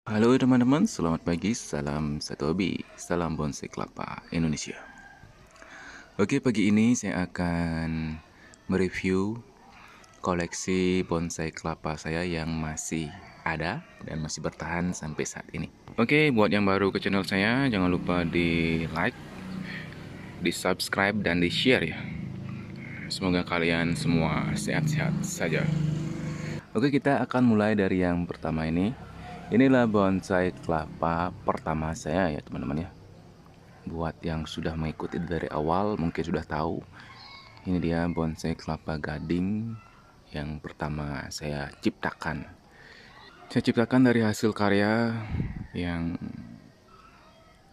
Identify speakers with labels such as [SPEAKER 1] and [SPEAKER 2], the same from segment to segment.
[SPEAKER 1] Halo teman-teman, selamat pagi, salam satu hobi, salam bonsai kelapa Indonesia. Oke, pagi ini saya akan mereview koleksi bonsai kelapa saya yang masih ada dan masih bertahan sampai saat ini. Oke, buat yang baru ke channel saya, jangan lupa di like, di subscribe, dan di share ya. Semoga kalian semua sehat-sehat saja. Oke, kita akan mulai dari yang pertama ini. Inilah bonsai kelapa pertama saya ya teman-teman ya. Buat yang sudah mengikuti dari awal mungkin sudah tahu. Ini dia bonsai kelapa gading yang pertama saya ciptakan. Saya ciptakan dari hasil karya yang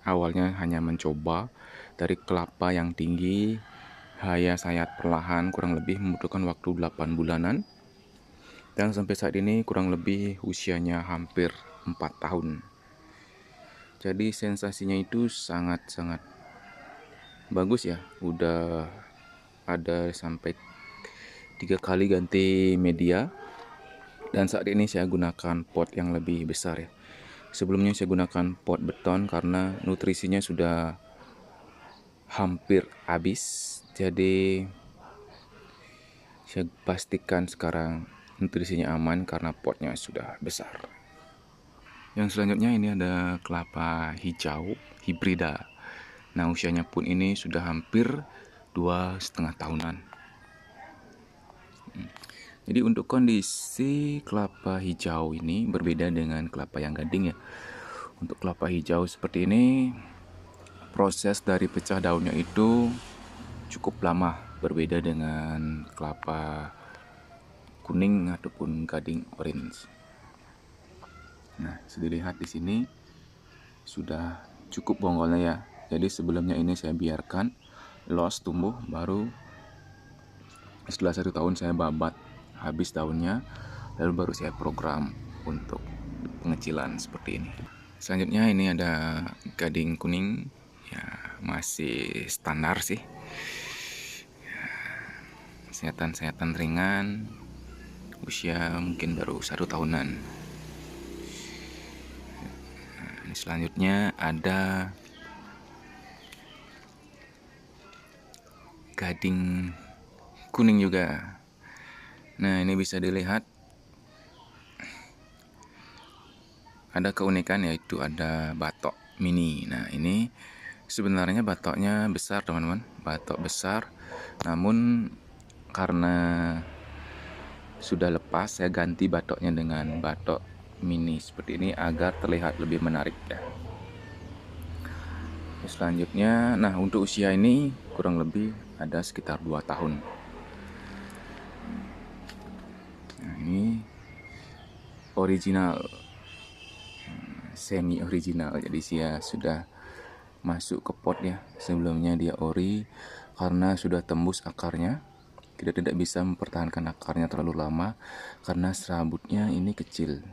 [SPEAKER 1] awalnya hanya mencoba dari kelapa yang tinggi. Saya sayat perlahan, kurang lebih membutuhkan waktu 8 bulanan. Dan sampai saat ini kurang lebih usianya hampir 4 tahun. Jadi sensasinya itu sangat-sangat bagus ya. Udah ada sampai 3 kali ganti media. Dan saat ini saya gunakan pot yang lebih besar ya. Sebelumnya saya gunakan pot beton karena nutrisinya sudah hampir habis. Jadi saya pastikan sekarang nutrisinya aman karena potnya sudah besar. Yang selanjutnya ini ada kelapa hijau hibrida. Nah, usianya pun ini sudah hampir 2,5 tahunan. Jadi untuk kondisi kelapa hijau ini berbeda dengan kelapa yang gading ya. Untuk kelapa hijau seperti ini, proses dari pecah daunnya itu cukup lama, berbeda dengan kelapa kuning ataupun gading orange. Nah, sudah dilihat di sini sudah cukup bonggolnya ya. Jadi sebelumnya ini saya biarkan los tumbuh, baru setelah 1 tahun saya babat habis daunnya, lalu baru saya program untuk pengecilan seperti ini. Selanjutnya ini ada gading kuning ya, masih standar sih, sehatan ringan, usia mungkin baru 1 tahunan. Ini selanjutnya ada gading kuning juga. Nah, ini bisa dilihat ada keunikan yaitu ada batok mini. Nah, ini sebenarnya batoknya besar teman-teman, batok besar, namun karena sudah lepas saya ganti batoknya dengan batok mini seperti ini agar terlihat lebih menarik ya. Selanjutnya, nah untuk usia ini kurang lebih ada sekitar 2 tahun. Nah, ini original, semi original, jadi saya sudah masuk ke pot ya. Sebelumnya dia ori karena sudah tembus akarnya. Kita tidak bisa mempertahankan akarnya terlalu lama karena serabutnya ini kecil.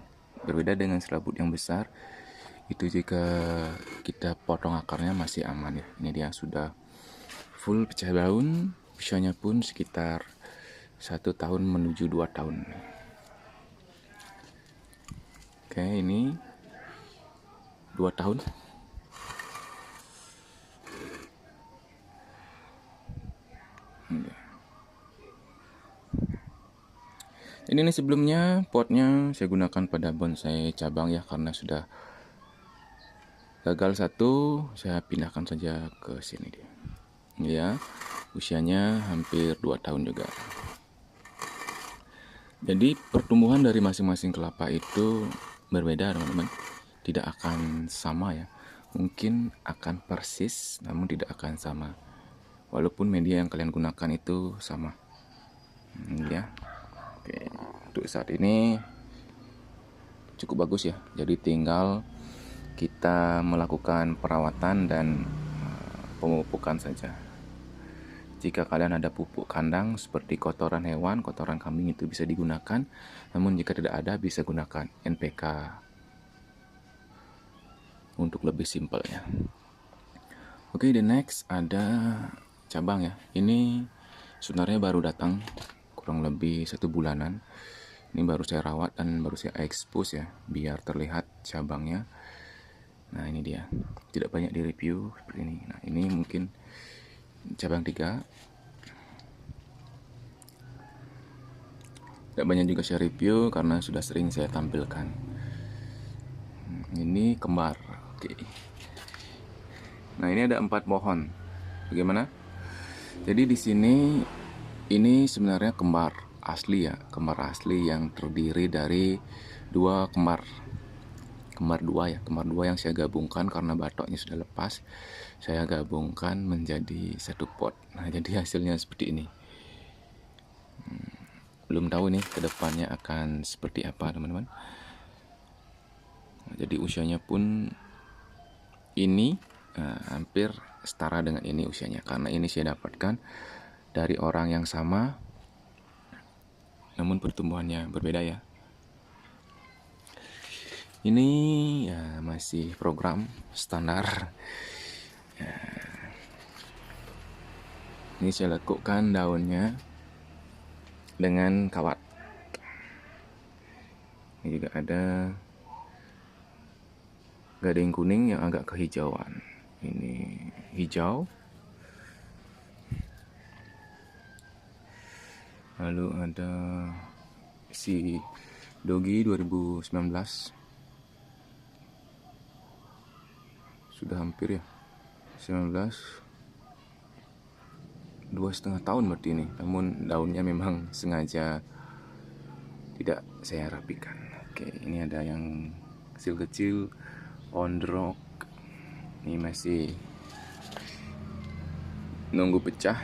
[SPEAKER 1] Berbeda dengan serabut yang besar, itu jika kita potong akarnya masih aman ya. Ini dia sudah full pecah daun, usianya pun sekitar 1 tahun menuju 2 tahun. Oke, ini 2 tahun. Ini nih sebelumnya potnya saya gunakan pada bonsai cabang ya, karena sudah gagal satu, saya pindahkan saja ke sini dia. Ya, usianya hampir 2 tahun juga. Jadi pertumbuhan dari masing-masing kelapa itu berbeda teman-teman. Tidak akan sama ya. Mungkin akan persis namun tidak akan sama. Walaupun media yang kalian gunakan itu sama. Ya. Oke, untuk saat ini cukup bagus ya. Jadi tinggal kita melakukan perawatan dan pemupukan saja. Jika kalian ada pupuk kandang seperti kotoran hewan, kotoran kambing itu bisa digunakan. Namun jika tidak ada, bisa gunakan NPK untuk lebih simpel ya. Oke, the next ada cabang ya. Ini sebenarnya baru datang kurang lebih 1 bulanan. Ini baru saya rawat dan baru saya expose ya, biar terlihat cabangnya. Nah ini dia, tidak banyak di review seperti ini. Nah ini mungkin cabang 3, tidak banyak juga saya review karena sudah sering saya tampilkan. Ini kembar. Oke. Nah ini ada 4 pohon. Bagaimana? Jadi di sini ini sebenarnya kembar asli ya, kembar asli yang terdiri dari 2 kembar. Kembar 2 ya, kembar 2 yang saya gabungkan karena batoknya sudah lepas. Saya gabungkan menjadi 1 pot. Nah, jadi hasilnya seperti ini. Belum tahu nih kedepannya akan seperti apa, teman-teman. Nah, jadi usianya pun ini hampir setara dengan ini usianya, karena ini saya dapatkan dari orang yang sama, namun pertumbuhannya berbeda ya. Ini ya masih program standar. Ya. Ini saya lekukkan daunnya dengan kawat. Ini juga ada gading kuning yang agak kehijauan. Ini hijau. Lalu ada si Dogi 2019. Sudah hampir ya, 19, 2,5 tahun berarti ini. Namun daunnya memang sengaja tidak saya rapikan. Oke, ini ada yang kecil-kecil, on the rock. Ini masih nunggu pecah.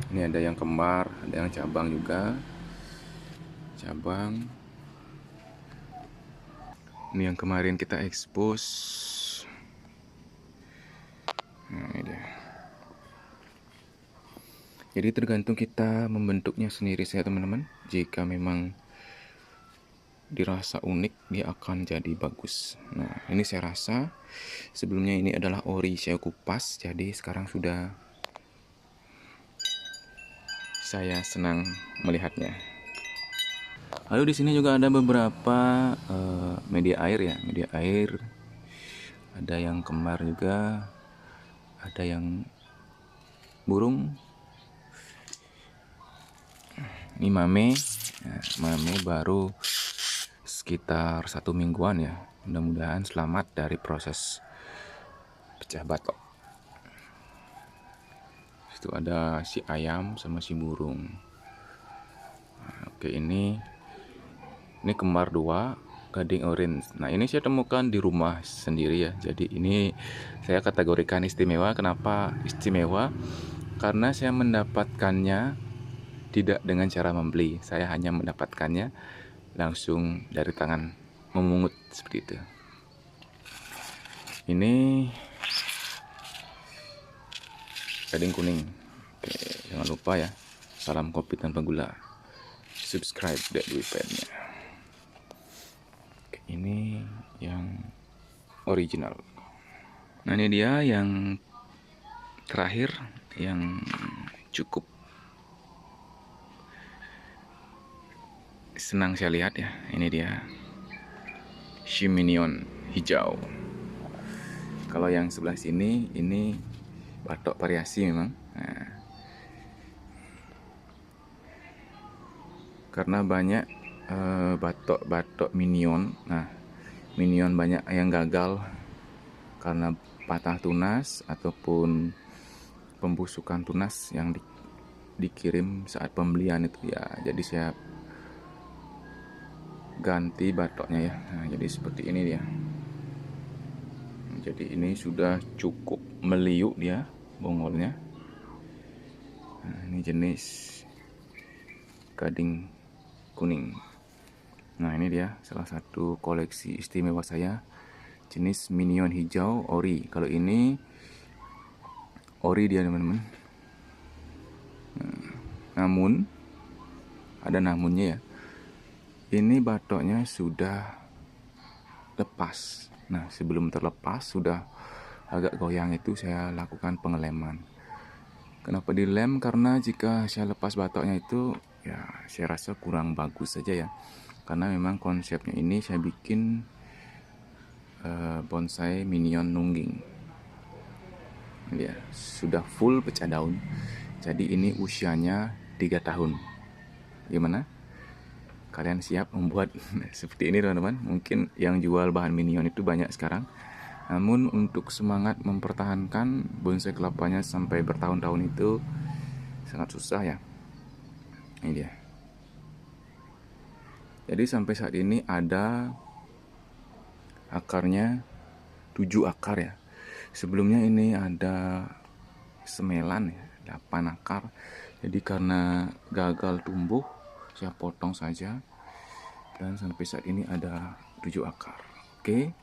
[SPEAKER 1] Ini ada yang kembar, ada yang cabang juga. Cabang. Ini yang kemarin kita expose. Nah, ini dia. Jadi tergantung kita membentuknya sendiri saya teman-teman. Jika memang dirasa unik, dia akan jadi bagus. Nah ini saya rasa sebelumnya ini adalah ori saya kupas, jadi sekarang sudah saya senang melihatnya. Lalu di sini juga ada beberapa media air ya, media air. Ada yang kembar juga, ada yang burung. Ini mame, nah, mame baru sekitar 1 mingguan ya. Mudah-mudahan selamat dari proses pecah batok. Itu ada si ayam sama si burung. Nah, oke, ini kembar 2 gading orange. Nah ini saya temukan di rumah sendiri ya. Jadi ini saya kategorikan istimewa. Kenapa istimewa? Karena saya mendapatkannya tidak dengan cara membeli. Saya hanya mendapatkannya langsung dari tangan memungut seperti itu. Ini gading kuning. Oke, jangan lupa ya, salam kopi tanpa gula. Subscribe dan WePad-nya. Oke, ini yang original. Nah ini dia yang terakhir, yang cukup senang saya lihat ya. Ini dia Shiminion hijau. Kalau yang sebelah sini ini batok variasi memang. Nah, karena banyak batok minion. Nah, minion banyak yang gagal karena patah tunas ataupun pembusukan tunas yang dikirim saat pembelian itu ya. Jadi saya ganti batoknya ya. Nah, jadi seperti ini dia. Jadi ini sudah cukup meliuk dia bongolnya. Nah, ini jenis gading kuning. Nah ini dia salah satu koleksi istimewa saya, jenis minion hijau ori. Kalau ini ori dia teman-teman. Nah, namun ada namunnya ya. Ini batoknya sudah lepas. Nah sebelum terlepas sudah agak goyang itu saya lakukan pengeleman. Kenapa dilem? Karena jika saya lepas batoknya itu ya saya rasa kurang bagus saja ya. Karena memang konsepnya ini saya bikin bonsai minion nungging. Ya, sudah full pecah daun. Jadi ini usianya 3 tahun. Gimana? Kalian siap membuat seperti ini teman-teman? Mungkin yang jual bahan minion itu banyak sekarang. Namun untuk semangat mempertahankan bonsai kelapanya sampai bertahun-tahun itu sangat susah ya. Ini dia. Jadi sampai saat ini ada akarnya 7 akar ya. Sebelumnya ini ada semelan ya, 8 akar. Jadi karena gagal tumbuh, saya potong saja. Dan sampai saat ini ada 7 akar. Oke.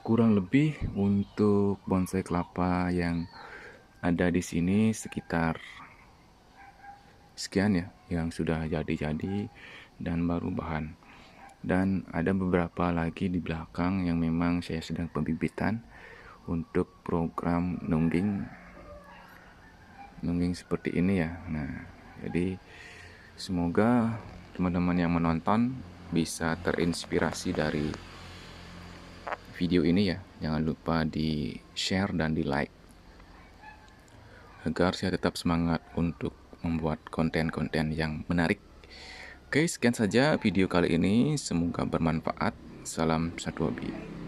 [SPEAKER 1] Kurang lebih untuk bonsai kelapa yang ada di sini sekitar sekian ya, yang sudah jadi-jadi dan baru bahan. Dan ada beberapa lagi di belakang yang memang saya sedang pembibitan untuk program nungging seperti ini ya. Nah, jadi semoga teman-teman yang menonton bisa terinspirasi dari video ini ya. Jangan lupa di share dan di like agar saya tetap semangat untuk membuat konten-konten yang menarik. Oke, sekian saja video kali ini. Semoga bermanfaat. Salam satu hobi.